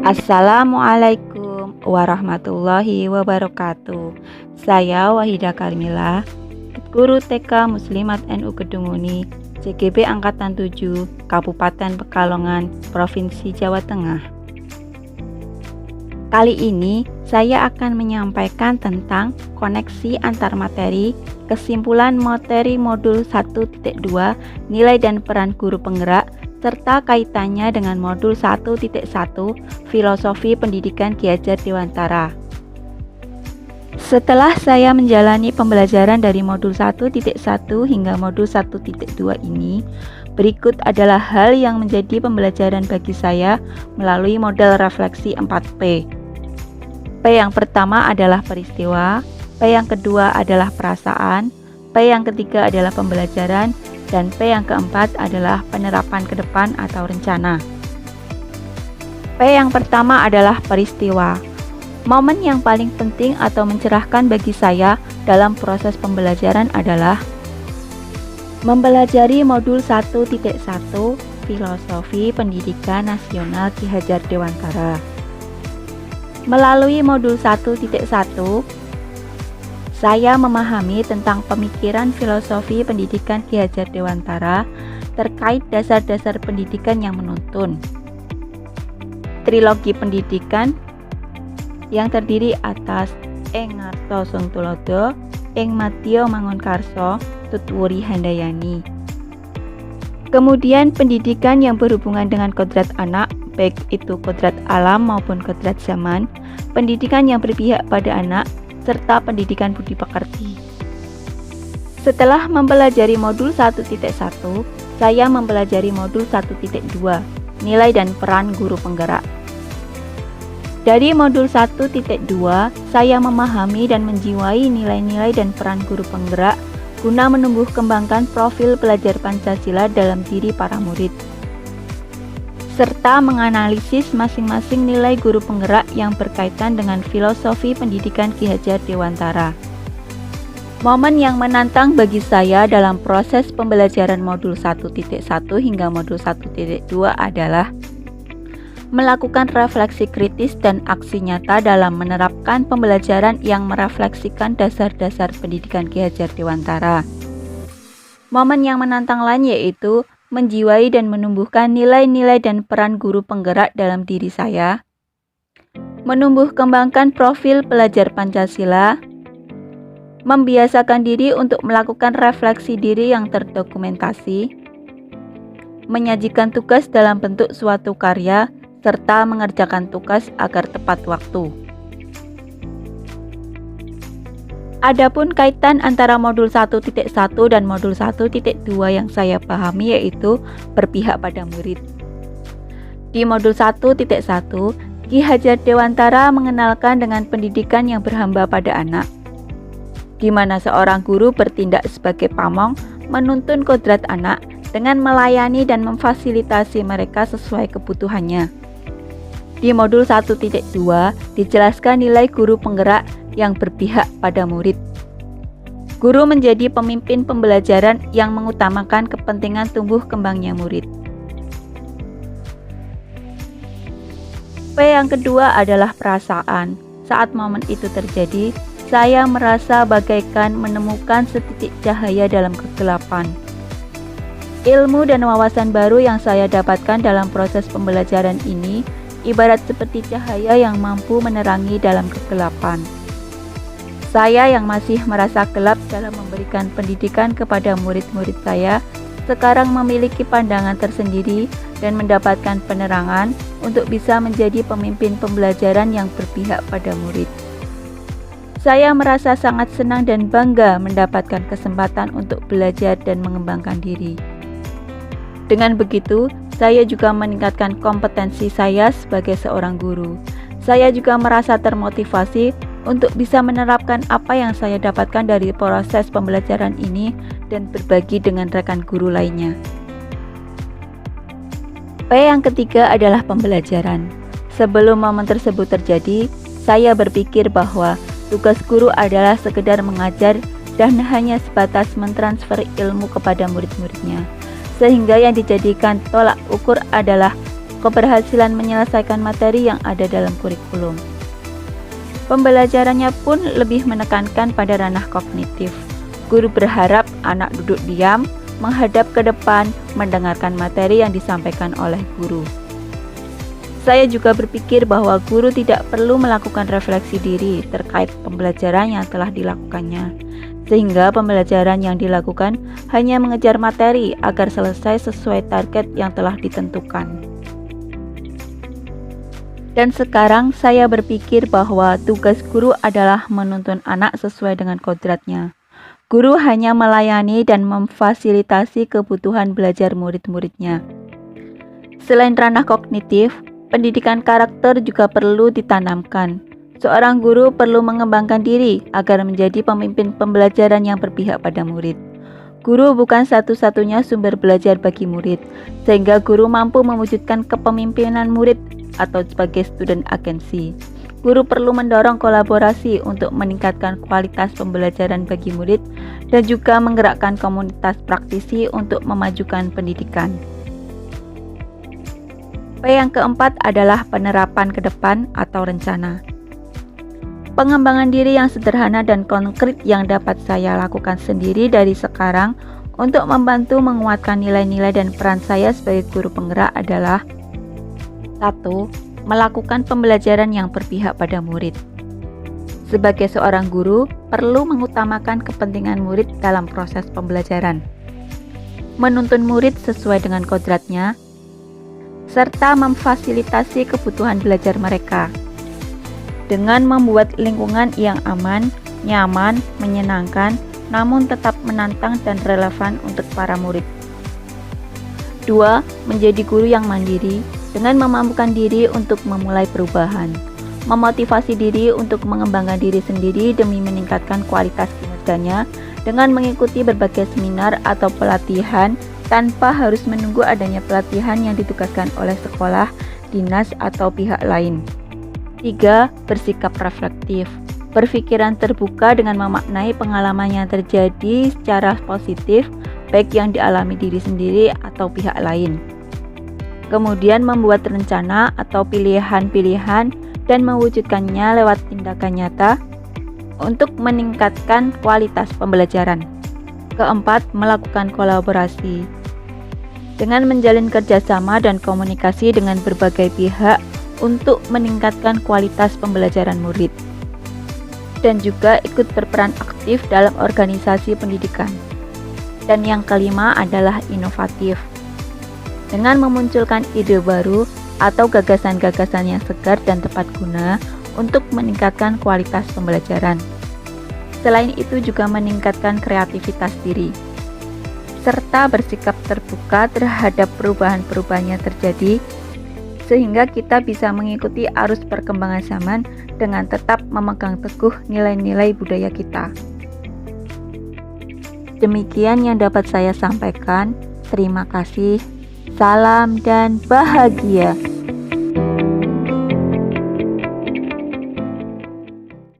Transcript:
Assalamualaikum warahmatullahi wabarakatuh. Saya Wahidah Karmila, guru TK Muslimat NU Kedunguni, CGB Angkatan 7, Kabupaten Pekalongan, Provinsi Jawa Tengah. Kali ini saya akan menyampaikan tentang koneksi antar materi, kesimpulan materi modul 1.2, nilai dan peran guru penggerak, serta kaitannya dengan modul 1.1 Filosofi Pendidikan Ki Hajar Dewantara. Setelah saya menjalani pembelajaran dari modul 1.1 hingga modul 1.2 ini, berikut adalah hal yang menjadi pembelajaran bagi saya melalui model refleksi 4P. P yang pertama adalah peristiwa, P yang kedua adalah perasaan, P yang ketiga adalah pembelajaran, dan P yang keempat adalah penerapan ke depan atau rencana. P yang pertama adalah peristiwa. Momen yang paling penting atau mencerahkan bagi saya dalam proses pembelajaran adalah mempelajari modul 1.1 Filosofi Pendidikan Nasional Ki Hajar Dewantara. Melalui modul 1.1, saya memahami tentang pemikiran filosofi pendidikan Ki Hajar Dewantara terkait dasar-dasar pendidikan yang menuntun. Trilogi pendidikan yang terdiri atas Ing Ngarsa Sung Tulodo, Ing Madya Mangunkarso, Tutwuri Handayani. Kemudian pendidikan yang berhubungan dengan kodrat anak, baik itu kodrat alam maupun kodrat zaman, pendidikan yang berpihak pada anak, serta pendidikan budi pekerti. Setelah mempelajari modul 1.1, saya mempelajari modul 1.2, nilai dan peran guru penggerak. Dari modul 1.2, saya memahami dan menjiwai nilai-nilai dan peran guru penggerak guna menumbuh kembangkan profil pelajar Pancasila dalam diri para murid, serta menganalisis masing-masing nilai guru penggerak yang berkaitan dengan filosofi pendidikan Ki Hajar Dewantara. Momen yang menantang bagi saya dalam proses pembelajaran modul 1.1 hingga modul 1.2 adalah melakukan refleksi kritis dan aksi nyata dalam menerapkan pembelajaran yang merefleksikan dasar-dasar pendidikan Ki Hajar Dewantara. Momen yang menantang lain yaitu menjiwai dan menumbuhkan nilai-nilai dan peran guru penggerak dalam diri saya, menumbuh kembangkan profil pelajar Pancasila, membiasakan diri untuk melakukan refleksi diri yang terdokumentasi, menyajikan tugas dalam bentuk suatu karya, serta mengerjakan tugas agar tepat waktu. Adapun kaitan antara modul 1.1 dan modul 1.2 yang saya pahami yaitu berpihak pada murid. Di modul 1.1, Ki Hajar Dewantara mengenalkan dengan pendidikan yang berhamba pada anak, di mana seorang guru bertindak sebagai pamong menuntun kodrat anak dengan melayani dan memfasilitasi mereka sesuai kebutuhannya. Di modul 1.2 dijelaskan nilai guru penggerak yang berpihak pada murid. Guru menjadi pemimpin pembelajaran yang mengutamakan kepentingan tumbuh kembangnya murid. P yang kedua adalah perasaan. Saat momen itu terjadi, saya merasa bagaikan menemukan setitik cahaya dalam kegelapan. Ilmu dan wawasan baru yang saya dapatkan dalam proses pembelajaran ini ibarat seperti cahaya yang mampu menerangi dalam kegelapan. Saya yang masih merasa gelap dalam memberikan pendidikan kepada murid-murid saya, sekarang memiliki pandangan tersendiri dan mendapatkan penerangan untuk bisa menjadi pemimpin pembelajaran yang berpihak pada murid. Saya merasa sangat senang dan bangga mendapatkan kesempatan untuk belajar dan mengembangkan diri. Dengan begitu, saya juga meningkatkan kompetensi saya sebagai seorang guru. Saya juga merasa termotivasi untuk bisa menerapkan apa yang saya dapatkan dari proses pembelajaran ini dan berbagi dengan rekan guru lainnya. P yang ketiga adalah pembelajaran. Sebelum momen tersebut terjadi, saya berpikir bahwa tugas guru adalah sekedar mengajar dan hanya sebatas mentransfer ilmu kepada murid-muridnya, sehingga yang dijadikan tolak ukur adalah keberhasilan menyelesaikan materi yang ada dalam kurikulum. Pembelajarannya pun lebih menekankan pada ranah kognitif. Guru berharap anak duduk diam, menghadap ke depan, mendengarkan materi yang disampaikan oleh guru. Saya juga berpikir bahwa guru tidak perlu melakukan refleksi diri terkait pembelajaran yang telah dilakukannya, sehingga pembelajaran yang dilakukan hanya mengejar materi agar selesai sesuai target yang telah ditentukan. Dan sekarang saya berpikir bahwa tugas guru adalah menuntun anak sesuai dengan kodratnya. Guru hanya melayani dan memfasilitasi kebutuhan belajar murid-muridnya. Selain ranah kognitif, pendidikan karakter juga perlu ditanamkan. Seorang guru perlu mengembangkan diri agar menjadi pemimpin pembelajaran yang berpihak pada murid. Guru bukan satu-satunya sumber belajar bagi murid, sehingga guru mampu mewujudkan kepemimpinan murid atau sebagai student agency. Guru perlu mendorong kolaborasi untuk meningkatkan kualitas pembelajaran bagi murid dan juga menggerakkan komunitas praktisi untuk memajukan pendidikan. P yang keempat adalah penerapan ke depan atau rencana. Pengembangan diri yang sederhana dan konkret yang dapat saya lakukan sendiri dari sekarang untuk membantu menguatkan nilai-nilai dan peran saya sebagai guru penggerak adalah 1. Melakukan pembelajaran yang berpihak pada murid. Sebagai seorang guru, perlu mengutamakan kepentingan murid dalam proses pembelajaran. Menuntun murid sesuai dengan kodratnya, serta memfasilitasi kebutuhan belajar mereka dengan membuat lingkungan yang aman, nyaman, menyenangkan, namun tetap menantang dan relevan untuk para murid. 2. Menjadi guru yang mandiri dengan memampukan diri untuk memulai perubahan, memotivasi diri untuk mengembangkan diri sendiri demi meningkatkan kualitas kinerjanya dengan mengikuti berbagai seminar atau pelatihan tanpa harus menunggu adanya pelatihan yang ditugaskan oleh sekolah, dinas, atau pihak lain. 3. Bersikap reflektif. Berpikiran terbuka dengan memaknai pengalaman yang terjadi secara positif, baik yang dialami diri sendiri atau pihak lain. Kemudian membuat rencana atau pilihan-pilihan dan mewujudkannya lewat tindakan nyata untuk meningkatkan kualitas pembelajaran. Keempat, melakukan kolaborasi. Dengan menjalin kerjasama dan komunikasi dengan berbagai pihak untuk meningkatkan kualitas pembelajaran murid. Dan juga ikut berperan aktif dalam organisasi pendidikan. Dan yang kelima adalah inovatif. Dengan memunculkan ide baru atau gagasan-gagasan yang segar dan tepat guna untuk meningkatkan kualitas pembelajaran. Selain itu juga meningkatkan kreativitas diri, serta bersikap terbuka terhadap perubahan-perubahan yang terjadi, sehingga kita bisa mengikuti arus perkembangan zaman dengan tetap memegang teguh nilai-nilai budaya kita. Demikian yang dapat saya sampaikan. Terima kasih. Salam dan bahagia.